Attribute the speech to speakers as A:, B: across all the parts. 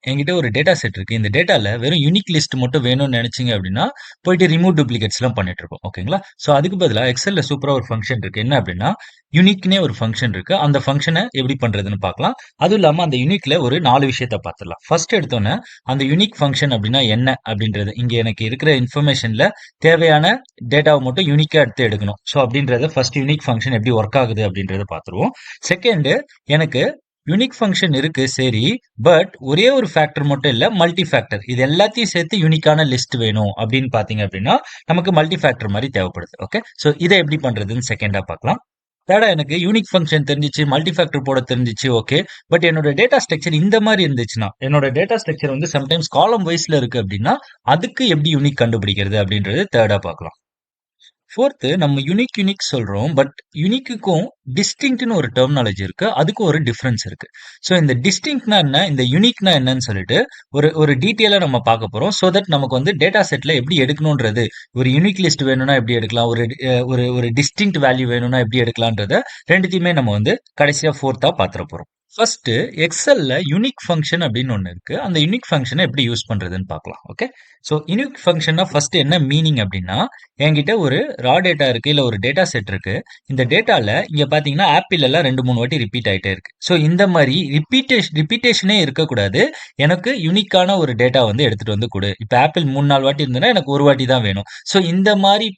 A: என்கிட்ட ஒரு data set இருக்கு. இந்த டேட்டால வெறும் யூனிக் லிஸ்ட் மட்டும் வேணும்னு நினைச்சீங்க அப்படின்னா, போயிட்டு ரிமூவ் டூப்ளிகேட்ஸ்லாம் பண்ணிட்டு இருக்கோம். ஓகேங்களா? ஸோ அதுக்கு பதிலா எக்ஸெல்ல சூப்பரா ஒரு ஃபங்ஷன் இருக்கு. என்ன அப்படின்னா, யூனிக்னே ஒரு ஃபங்ஷன் இருக்கு. அந்த ஃபங்ஷன எப்படி பண்றதுன்னு பார்க்கலாம். அதுவும் இல்லாம அந்த யூனிக்ல ஒரு 4 விஷயத்த பார்த்துடலாம். ஃபர்ஸ்ட் எடுத்தோனே, அந்த யூனிக் ஃபங்ஷன் அப்படின்னா என்ன அப்படின்றது, இங்க எனக்கு இருக்கிற இன்ஃபர்மேஷன்ல தேவையான டேட்டாவ மட்டும் யூனிக்கா எடுத்து எடுக்கணும். ஸோ அப்படின்றத ஃபர்ஸ்ட் யூனிக் ஃபங்ஷன் எப்படி ஒர்க் ஆகுது அப்படின்றத பார்த்துருவோம். செகண்ட், எனக்கு யூனிக் ஃபங்ஷன் இருக்கு சரி. பட் ஒரே ஒரு ஃபேக்டர் மட்டும் இல்ல, மல்டி ஃபேக்டர். இது எல்லாத்தையும் சேர்த்து யூனிக்கான லிஸ்ட் வேணும் அப்படின்னு பாத்தீங்க அப்படின்னா, நமக்கு மல்டி ஃபேக்டர் மாதிரி தேவைப்படுது. ஓகே. ஸோ இதை எப்படி பண்றதுன்னு செகண்டா பார்க்கலாம். தேர்டா எனக்கு யூனிக் ஃபங்ஷன் தெரிஞ்சிச்சு, மல்டி ஃபேக்டர் போட தெரிஞ்சிச்சு, ஓகே. பட் என்னோட டேட்டா ஸ்ட்ரக்சர் இந்த மாதிரி இருந்துச்சுன்னா, என்னோட டேட்டா ஸ்ட்ரக்சர் வந்து சம்டைம்ஸ் காலம் வைஸ்ல இருக்கு அப்படின்னா, அதுக்கு எப்படி யூனிக் கண்டுபிடிக்கிறது அப்படின்றது தேர்டா பார்க்கலாம். ஃபோர்த்து, நம்ம யூனிக் சொல்றோம். பட் யூனிக்குக்கும் டிஸ்டிங்க்ட்னு ஒரு டெர்மினாலஜி இருக்கு. அதுக்கும் ஒரு டிஃபரன்ஸ் இருக்கு. ஸோ இந்த டிஸ்டிங்க்ட்னா என்ன, இந்த யூனிக்னா என்னன்னு சொல்லிட்டு ஒரு டீட்டெயிலா நம்ம பார்க்க போறோம். ஸோ தட் நமக்கு வந்து டேட்டா செட்ல எப்படி எடுக்கணும்ன்றது, ஒரு யூனிக் லிஸ்ட் வேணும்னா எப்படி எடுக்கலாம், ஒரு ஒரு ஒரு டிஸ்டிங்க்ட் வேல்யூ வேணும்னா எப்படி எடுக்கலாம்ன்றத ரெண்டுத்தையுமே நம்ம வந்து கடைசியா ஃபோர்த்தா பாத்துற போறோம். ஃபர்ஸ்ட் எக்ஸெல்ல யூனிக் ஃபங்க்ஷன் அப்படின்னு ஒன்று இருக்கு. அந்த யூனிக் ஃபங்க்ஷனை எப்படி யூஸ் பண்றதுன்னு பார்க்கலாம். ஓகே. ஸோ யூனிக் ஃபங்க்ஷன்னா ஃபர்ஸ்ட் என்ன மீனிங் அப்படின்னா, என்கிட்ட ஒரு ரா டேட்டா இருக்கு, இல்ல ஒரு டேட்டா செட் இருக்கு. இந்த டேட்டால இங்க பாத்தீங்கன்னா ஆப்பிள் எல்லாம் 2-3 வாட்டி ரிப்பீட் ஆயிட்டே இருக்கு. ஸோ இந்த மாதிரி ரிப்பீட்டேஷனே இருக்கக்கூடாது. எனக்கு யூனிக்கான ஒரு டேட்டா வந்து எடுத்துட்டு வந்து கொடு. இப்போ ஆப்பிள் 3-4 வாட்டி இருந்ததுன்னா எனக்கு ஒரு வாட்டி தான் வேணும். ஸோ இந்த மாதிரி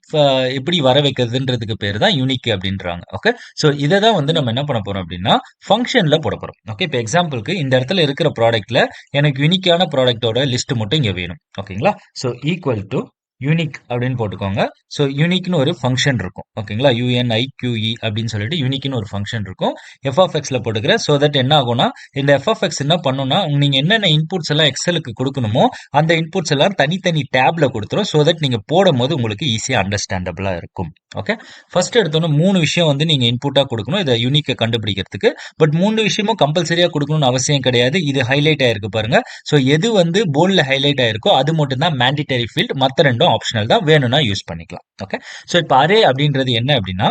A: எப்படி வர வைக்கிறதுன்றதுக்கு பேர் தான் யூனிக் அப்படின்றாங்க. ஓகே. ஸோ இதை தான் வந்து நம்ம என்ன பண்ண போறோம் அப்படின்னா, ஃபங்க்ஷன்ல போட போறோம். ஓகே. இப்போ எக்ஸாம்பிளுக்கு இந்த இடத்துல இருக்கிற ப்ராடக்ட்ல எனக்கு யூனிக்கான ப்ராடக்ட்டோட லிஸ்ட் மட்டும் இங்க வேணும். ஓகேங்களா? ஸோ ஈக்குவல் டு யூனிக் அப்படின்னு போட்டுக்கோங்க. ஸோ யூனிக்னு ஒரு ஃபங்க்ஷன் இருக்கும். ஓகேங்களா? UNIQE அப்படின்னு சொல்லிட்டு யூனிக்னு ஒரு ஃபங்க்ஷன் இருக்கும். எஃப்எஃப்எக்ஸ்ல போட்டுக்கிறேன். ஸோ தட் என்ன ஆகும்னா, இந்த எஃப்எஃப்எக்ஸ் என்ன பண்ணும்னா, நீங்க என்னென்ன இன்புட்ஸ் எல்லாம் எக்ஸலுக்கு கொடுக்கணுமோ அந்த இன்புட்ஸ் எல்லாம் தனித்தனி டேப்ல கொடுத்துரும். ஸோ தட் நீங்க போடும்போது உங்களுக்கு ஈஸியா அண்டர்ஸ்டாண்டபிளா இருக்கும். ஓகே. ஃபர்ஸ்ட் எடுத்தோன்னே 3 விஷயம் வந்து நீங்க இன்புட்டா கொடுக்கணும் இதை யூனிக்கை கண்டுபிடிக்கிறதுக்கு. பட் 3 விஷயமும் கம்பல்சரியா கொடுக்கணும்னு அவசியம் கிடையாது. இது ஹைலைட் ஆயிருக்கு பாருங்க. ஸோ எது வந்து போல்ட்ல ஹைலைட் ஆயிருக்கோ அது மட்டும் தான் மேண்டிட்டரி ஃபீல்ட். மற்ற ரெண்டும் ஆப்ஷனல் தான், வேணும்னா யூஸ் பண்ணிக்கலாம். ஓகே. ஸோ இப்போ அரே அப்படின்றது என்ன அப்படின்னா,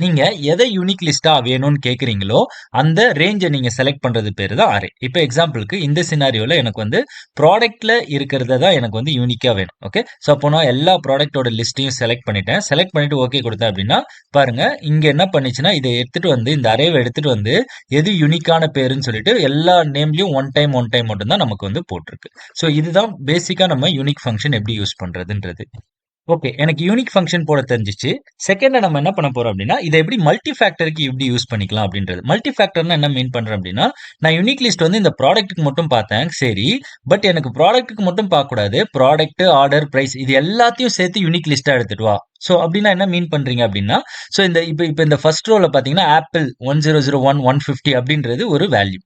A: நீங்க எதை யூனிக் லிஸ்டா வேணும்னு கேக்குறீங்களோ அந்த ரேஞ்சை நீங்க செலக்ட் பண்றது பேரு தான் அரே. இப்போ எக்ஸாம்பிளுக்கு இந்த சினாரியோல எனக்கு வந்து ப்ராடக்ட்ல இருக்கிறத தான் எனக்கு வந்து யூனிக்கா வேணும். ஓகே. ஸோ அப்போ நான் எல்லா ப்ராடக்டோட லிஸ்ட்டையும் செலக்ட் பண்ணிட்டேன். செலக்ட் பண்ணிட்டு ஓகே கொடுத்தேன் அப்படின்னா, பாருங்க இங்க என்ன பண்ணுச்சுன்னா, இதை எடுத்துட்டு வந்து இந்த அரேவை எடுத்துட்டு வந்து எது யூனிக்கான பேருன்னு சொல்லிட்டு எல்லா நேம்லயும் ஒன் டைம் மட்டும் தான் நமக்கு வந்து போட்டிருக்கு. ஸோ இதுதான் பேசிக்கா நம்ம யூனிக் ஃபங்க்ஷன் எப்படி யூஸ் பண்றதுன்றது. ஓகே. எனக்கு யூனிக் ஃபங்க்ஷன் போட தெரிஞ்சிச்சு. செகண்டா நம்ம என்ன பண்ண போறோம் அப்படின்னா, இதை எப்படி மல்டி ஃபேக்டருக்கு எப்படி யூஸ் பண்ணிக்கலாம் அப்படின்றது. மல்டி ஃபேக்டர்னா என்ன மீன் பண்றேன் அப்படின்னா, நான் யூனிக் லிஸ்ட் வந்து இந்த ப்ராடக்ட்டுக்கு மட்டும் பார்த்தேன். சரி. பட் எனக்கு ப்ராடக்ட்டுக்கு மட்டும் பார்க்கக்கூடாது. ப்ராடக்ட், ஆர்டர், பிரைஸ் இது எல்லாத்தையும் சேர்த்து யூனிக் லிஸ்டா எடுத்துட்டு வா. ஸோ அப்படின்னா என்ன மீன் பண்றீங்க அப்படின்னா, ஸோ இந்த இப்போ இந்த ஃபர்ஸ்ட் ரோல பார்த்தீங்கன்னா, ஆப்பிள் 1001 150 அப்படின்றது ஒரு வேல்யூ.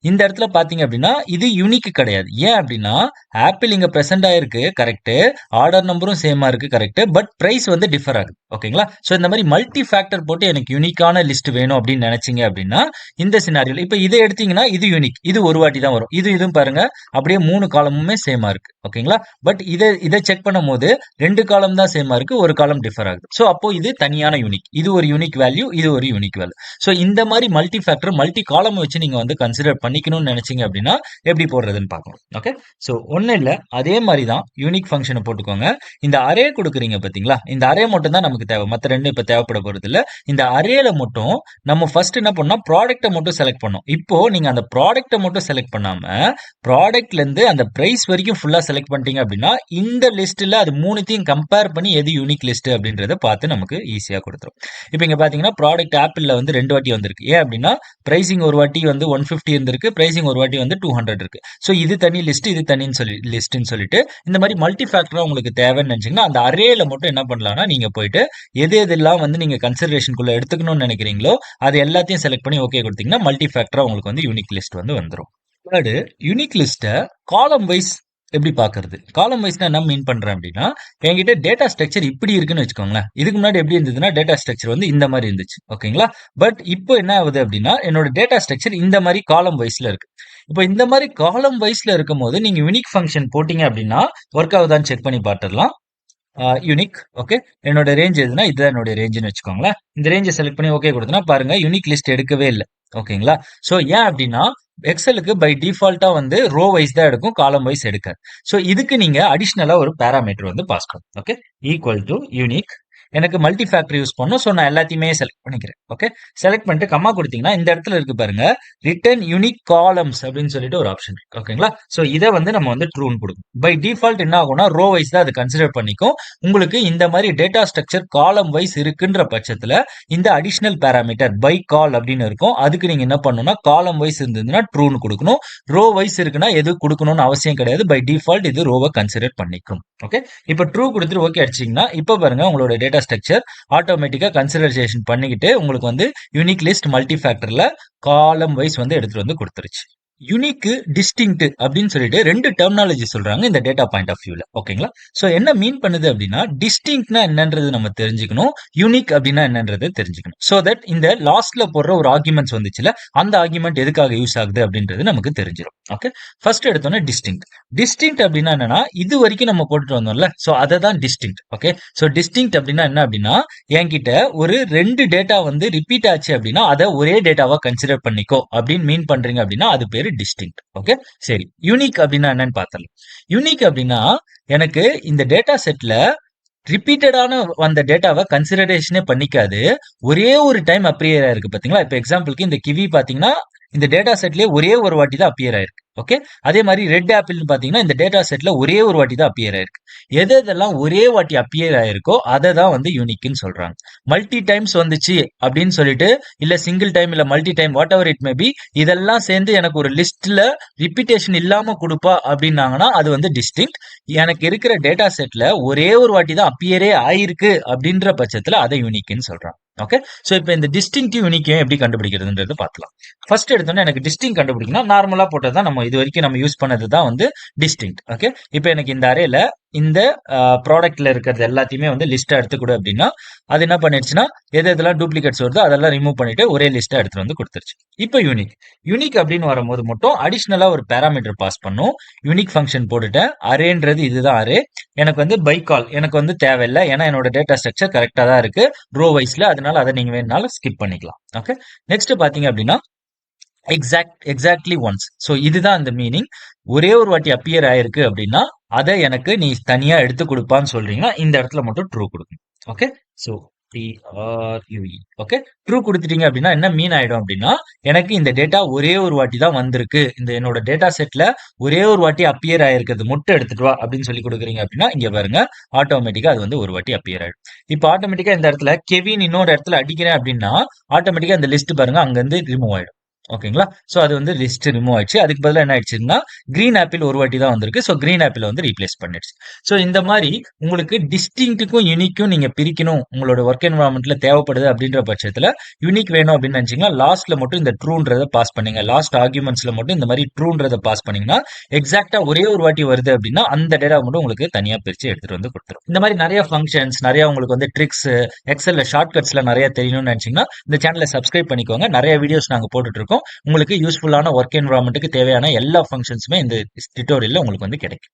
A: இந்த இடத்துல பாத்தீங்க அப்படின்னா இது யூனிக் கிடையாது. ஏன் அப்படின்னா, ஆப்பிள் இங்க பிரசன்ட் ஆயிருக்கு கரெக்ட், ஆர்டர் நம்பரும் சேமா இருக்கு கரெக்ட், பட் பிரைஸ் வந்து டிஃபர் ஆகுது. ஓகேங்களா? சோ இந்த மாதிரி மல்டி ஃபேக்டர் போட்டு எனக்கு யூனிக்கான லிஸ்ட் வேணும் அப்படின்னு நினைச்சீங்க அப்படின்னா, இந்த சினாரியோல இப்ப இதை எடுத்தீங்கன்னா இது யூனிக், இது ஒரு வாட்டி தான் வரும். இதுவும் பாருங்க அப்படியே 3 காலமுமே சேமா இருக்கு. ஓகேங்களா? பட் இதை செக் பண்ணும் போது 2 காலம் தான் சேமா இருக்கு, ஒரு காலம் டிஃபர் ஆகுது. சோ அப்போ இது தனியான யூனிக், இது ஒரு யூனிக் வேல்யூ, இது ஒரு யூனிக் வேல்யூ. சோ இந்த மாதிரி மல்டி ஃபேக்டர் மல்டி காலம் வச்சு நீங்க வந்து கன்சிடர் பண்ணிக்கணும்னு நினைச்சீங்க அப்படின்னா எப்படி போடுறதுன்னு பார்க்கலாம். ஓகே. சோ ஒண்ணு இல்ல, அதே மாதிரி தான் யூனிக் ஃபங்க்ஷனை போட்டுக்கோங்க. இந்த அரே கொடுக்குறீங்க பாத்தீங்களா, இந்த அரே மட்டும் தான் நமக்கு தேவை, மத்த ரெண்டும் இப்ப தேவைப்பட போறது இல்ல. இந்த அரேல மட்டும் நம்ம ஃபர்ஸ்ட் என்ன பண்ணோம், ப்ராடக்ட்டை மட்டும் செலக்ட் பண்ணோம். இப்போ நீங்க அந்த ப்ராடக்ட்டை மட்டும் செலக்ட் பண்ணாம ப்ராடக்ட்ல இருந்து அந்த பிரைஸ் வரைக்கும் ஃபுல்லா செலக்ட் பண்ணிட்டீங்க அப்படின்னா, இந்த லிஸ்ட்ல அது மூணுத்தையும் கம்பேர் பண்ணி எது யூனிக் லிஸ்ட் அப்படின்றத பார்த்து நமக்கு ஈஸியா கொடுத்துரும். இப்போ இங்க பாத்தீங்கன்னா ப்ராடக்ட் ஆப்பிள்ல வந்து 2 வாட்டி வந்திருக்கு. ஏன் அப்படின்னா, பிரைசிங் ஒரு வாட்டி வந்து 150 இருந்திருக்கு, பிரைசிங் ஒரு வாட்டி வந்து 200 இருக்கு. ஸோ இது தனி லிஸ்ட், இது தனின்னு சொல்லி லிஸ்ட்னு சொல்லிட்டு இந்த மாதிரி மல்டி ஃபேக்டரா உங்களுக்கு தேவைன்னு நினைச்சீங்கன்னா, அந்த அரேல மட்டும் என்ன பண்ணலாம்னா, நீங்க போயிட்டு எது எதெல்லாம் வந்து நீங்க கன்சிடரேஷனுக்குள்ள எடுத்துக்கணும்னு நினைக்கிறீங்களோ அது எல்லாத்தையும் செலக்ட் பண்ணி ஓகே கொடுத்தீங்கன்னா, மல்டி ஃபேக்டரா உங்களுக்கு வந்து யூனிக் லிஸ்ட் வந்து வந்துரும். தேர்டு, யூனிக் லிஸ்ட்டை காலம் வைஸ் எப்படி பார்க்கறது? காலம் வைஸ்னா என்ன மீன் பண்றேன் அப்படின்னா, என்கிட்ட டேட்டா ஸ்ட்ரக்சர் இப்படி இருக்குன்னு வச்சுக்கோங்களேன். இதுக்கு முன்னாடி எப்படி இருந்ததுன்னா, டேட்டா ஸ்ட்ரக்சர் வந்து இந்த மாதிரி இருந்துச்சு. ஓகேங்களா? பட் இப்போ என்ன ஆகுது அப்படின்னா, என்னோட டேட்டா ஸ்ட்ரக்சர் இந்த மாதிரி காலம் வைஸ்ல இருக்கு. இப்போ இந்த மாதிரி காலம் வைஸ்ல இருக்கும்போது நீங்க யூனிக் ஃபங்க்ஷன் போட்டீங்க அப்படின்னா ஒர்க் ஆகுதான்னு செக் பண்ணி பார்த்துடலாம். யூனிக். ஓகே. என்னோட ரேஞ்ச் எதுனா இதுதான் என்னோட ரேஞ்சுன்னு வச்சுக்கோங்களேன். இந்த ரேஞ்சை செலக்ட் பண்ணி ஓகே கொடுத்தனா பாருங்க யூனிக் லிஸ்ட் எடுக்கவே இல்லை. ஓகேங்களா? சோ ஏன் அப்படின்னா, எக்ஸலுக்கு பை டிஃபால்ட்டா வந்து ரோ வைஸ் தான் எடுக்கும், காலம் வைஸ் எடுக்காது. ஸோ இதுக்கு நீங்க அடிஷ்னலா ஒரு பேராமீட்டர் வந்து பாஸ் பண்ணணும். Okay, equal to unique. எனக்கு மல்டி ஃபேக்டர் யூஸ் பண்ணும். ஸோ நான் எல்லாத்தையுமே செலக்ட் பண்ணிக்கிறேன். ஓகே, செலக்ட் பண்ணிட்டு கம்மா கொடுத்தீங்கன்னா இந்த இடத்துல இருக்கு பாருங்க, ரிட்டர்ன் யூனிக் காலம்ஸ் அப்படின்னு சொல்லிட்டு ஒரு ஆப்ஷன் இருக்கு. ஓகேங்களா, ஸோ இதை வந்து நம்ம வந்து ட்ரூன்னு கொடுக்கும். பை டிஃபால்ட் என்ன ஆகும்னா ரோ வைஸ் தான் அது கன்சிடர் பண்ணிக்கும். உங்களுக்கு இந்த மாதிரி டேட்டா ஸ்ட்ரக்சர் காலம் வைஸ் இருக்குன்ற பட்சத்துல இந்த அடிஷனல் பேராமீட்டர் பை கால் அப்படின்னு இருக்கும். அதுக்கு நீங்க என்ன பண்ணணும்னா காலம் வைஸ் இருந்ததுன்னா ட்ரூன்னு கொடுக்கணும். ரோ வைஸ் இருக்குன்னா எது கொடுக்கணும்னு அவசியம் கிடையாது. பை டிஃபால்ட் இது ரோவை கன்சிடர் பண்ணிக்கும். ஓகே, இப்போ ட்ரூ கொடுத்துட்டு ஓகே அடிச்சிங்கன்னா இப்போ பாருங்க உங்களோட டேட்டா ஸ்ட்ரக்சர் ஆட்டோமேட்டிக்கா கன்சிடரைசேஷன் பண்ணிக்கிட்டு உங்களுக்கு வந்து யூனிக் லிஸ்ட் மல்டி ஃபேக்டர்ல காலம் வைஸ் வந்து எடுத்துட்டு வந்து கொடுத்துருச்சு. யூனிக் டிஸ்டிங்க்ட் அப்படின்னு சொல்லிட்டு ரெண்டு டெர்மினாலஜி சொல்றாங்க இந்த டேட்டா பாயிண்ட் ஆஃப் வியூல. ஓகேங்களா, சோ என்ன மீன் பண்ணுது அப்படின்னா டிஸ்டிங்க்ட்னா என்னன்றது நம்ம தெரிஞ்சுக்கணும், யூனிக் அப்படின்னா என்னன்றது தெரிஞ்சுக்கணும். சோ தட் இந்த லாஸ்ட்ல போடுற ஒரு ஆர்குமெண்ட்ஸ் வந்துச்சுல அந்த ஆர்குமெண்ட் எதுக்காக யூஸ் ஆகுது அப்படின்றது நமக்கு தெரிஞ்சிடும். ஓகே, ஃபர்ஸ்ட் எடுத்தோன்னே டிஸ்டிங்க்ட். டிஸ்டிங்க்ட் அப்படின்னா என்னன்னா இது வரைக்கும் நம்ம போட்டுட்டு வந்தோம்ல, சோ அதை தான் டிஸ்டிங்க்ட். ஓகே, சோ டிஸ்டிங்க்ட் அப்படின்னா என்ன அப்படின்னா என்கிட்ட ஒரு ரெண்டு டேட்டா வந்து ரிப்பீட் ஆச்சு அப்படின்னா அதை ஒரே டேட்டாவா கன்சிடர் பண்ணிக்கோ அப்படின்னு மீன் பண்றீங்க அப்படின்னா அது பேரு டிஸ்டிங்க்ட். ஓகே, சரி, யூனிக் அப்படின்னா என்னன்னு பார்த்தலாம். யூனிக் அப்படின்னா எனக்கு இந்த டேட்டா செட்ல ரிப்பீட்டடான அந்த டேட்டாவை கன்சிடரேஷனே பண்ணிக்காது, ஒரே ஒரு டைம் அப்பியர் ஆயிருக்கு பாத்தீங்களா. இப்ப எக்ஸாம்பிளுக்கு இந்த கிவி பாத்தீங்கன்னா இந்த டேட்டா செட்லயே ஒரே ஒரு வாட்டி தான் அப்பியர் ஆயிருக்கு. ஓகே, அதே மாதிரி ரெட் ஆப்பிள்னு பாத்தீங்கன்னா இந்த டேட்டா செட்ல ஒரே ஒரு வாட்டி தான் அப்பியர் ஆயிருக்கு. எது எதெல்லாம் ஒரே வாட்டி அப்பியர் ஆயிருக்கோ அதை தான் வந்து யூனிக்னு சொல்றாங்க. மல்டி டைம்ஸ் வந்துச்சு அப்படின்னு சொல்லிட்டு இல்ல சிங்கிள் டைம் இல்ல multi time what ever it may be இதெல்லாம் சேர்ந்து எனக்கு ஒரு லிஸ்ட்ல ரிப்பீட்டேஷன் இல்லாம கொடுப்பா அப்படின்னாங்கன்னா அது வந்து டிஸ்டிங்க்ட். எனக்கு இருக்கிற டேட்டா செட்ல ஒரே ஒரு வாட்டி தான் அப்பியரே ஆயிருக்கு அப்படின்ற பட்சத்துல அதை யூனிக்னு சொல்றாங்க. ஓகே, சோ இப்போ இந்த டிஸ்டிங்க்டிவ் யூனிக்கையும் எப்படி கண்டுபிடிக்கிறதுன்றது பார்க்கலாம். ஃபர்ஸ்ட் எடுத்தோன்னே எனக்கு டிஸ்டிங் கண்டுபிடிக்கணும், நார்மலா போட்டது தான் நம்ம இது வரைக்கும் நம்ம யூஸ் பண்ணது தான் வந்து டிஸ்டிங்க்ட். ஓகே, இப்போ எனக்கு இந்த அரேல இந்த ப்ராடக்ட்ல இருக்கிறது எல்லாத்தையுமே வந்து லிஸ்டா எடுத்துக்கூட அப்படின்னா அது என்ன பண்ணிடுச்சுன்னா எது எதெல்லாம் டூப்ளிகேட்ஸ் வருதோ அதெல்லாம் ரிமூவ் பண்ணிட்டு ஒரே லிஸ்டா எடுத்துட்டு வந்து கொடுத்துருச்சு. இப்போ யூனிக். யூனிக் அப்படின்னு வரும்போது மட்டும் அடிஷ்னலா ஒரு பேராமீட்டர் பாஸ் பண்ணும். யூனிக் ஃபங்க்ஷன் போட்டுட்டேன். அரேன்றது இதுதான் அரே. எனக்கு வந்து பை கால் எனக்கு வந்து தேவையில்லை, ஏன்னா என்னோட டேட்டா ஸ்ட்ரக்சர் கரெக்டா தான் இருக்கு ரோ வைஸ்ல, அதனால அதை நீங்க வேணும்னாலும் ஸ்கிப் பண்ணிக்கலாம். ஓகே, நெக்ஸ்ட் பாத்தீங்க அப்படின்னா எக்ஸாக்ட்லி ஒன்ஸ். ஸோ இதுதான் அந்த மீனிங். ஒரே ஒரு வாட்டி அப்பியர் ஆயிருக்கு அப்படின்னா அதை எனக்கு நீ தனியா எடுத்து கொடுப்பான்னு சொல்றீங்கன்னா இந்த இடத்துல மட்டும் ட்ரூ கொடுக்கணும். Okay, so TRUE. Okay, true கொடுத்துட்டீங்க அப்படின்னா என்ன மீன் ஆயிடும் அப்படின்னா எனக்கு இந்த டேட்டா ஒரே ஒரு வாட்டி தான் வந்திருக்கு, இந்த என்னோட டேட்டா செட்ல ஒரே ஒரு வாட்டி அப்பியர் ஆயிருக்கிறது மட்டும் எடுத்துட்டு வா அப்படின்னு சொல்லி கொடுக்குறீங்க அப்படின்னா இங்க பாருங்க ஆட்டோமேட்டிக்கா அது வந்து ஒரு வாட்டி அப்பியர் ஆயிடும். இப்போ ஆட்டோமேட்டிக்கா இந்த இடத்துல கெவின் இன்னொரு இடத்துல அடிக்கிறேன் அப்படின்னா ஆட்டோமேட்டிக்கா இந்த லிஸ்ட் பாருங்க அங்க இருந்து ரிமூவ் ஆயிடும். ஓகேங்களா, சோ அது வந்து லிஸ்ட் ரிமூவ் ஆயிடுச்சு. அதுக்கு பதிலா என்ன ஆயிடுச்சுன்னா கிரீன் ஆப்பிள் ஒரு வாட்டி தான் வந்திருக்கு, சோ கிரீன் ஆப்பிள் வந்து ரீப்ளேஸ் பண்ணிடுச்சு. சோ இந்த மாதிரி உங்களுக்கு டிஸ்டிங்க்ட்டுக்கும் யூனிக்கும் நீங்க பிரிக்கணும் உங்களோட ஒர்க் என்வரான்மெண்ட்ல தேவைப்படுது அப்படின்ற பட்சத்துல யூனிக் வேணும் அப்படின்னு நினைச்சீங்கன்னா லாஸ்ட்ல மட்டும் இந்த ட்ரூன்றதை பாஸ் பண்ணீங்க. லாஸ்ட் ஆர்குமெண்ட்ஸ்ல மட்டும் இந்த மாதிரி ட்ரூன்றதை பாஸ் பண்ணீங்கன்னா எக்ஸாக்டா ஒரே ஒரு வாட்டி வருது அப்படின்னா அந்த டேட்டா மட்டும் உங்களுக்கு தனியா பிரிச்சு எடுத்துட்டு வந்து கொடுத்துரும். இந்த மாதிரி நிறைய ஃபங்க்ஷன்ஸ், நிறைய உங்களுக்கு வந்து ட்ரிக்ஸ், எக்ஸல்ல ஷார்ட்கட்ஸ்ல நிறைய தெரியணும்னு நினைச்சீங்கன்னா இந்த சேனலை சப்ஸ்கிரைப் பண்ணிக்கோங்க. நிறைய வீடியோஸ் நாங்க போட்டுட்டு இருக்கோம். உங்களுக்கு யூஸ்ஃபுல்லான ஒர்க் என்வரான்மெண்ட்டுக்கு தேவையான எல்லா ஃபங்க்ஷன்ஸுமே இந்த டியூட்டோரியல்ல உங்களுக்கு வந்து கிடைக்கும்.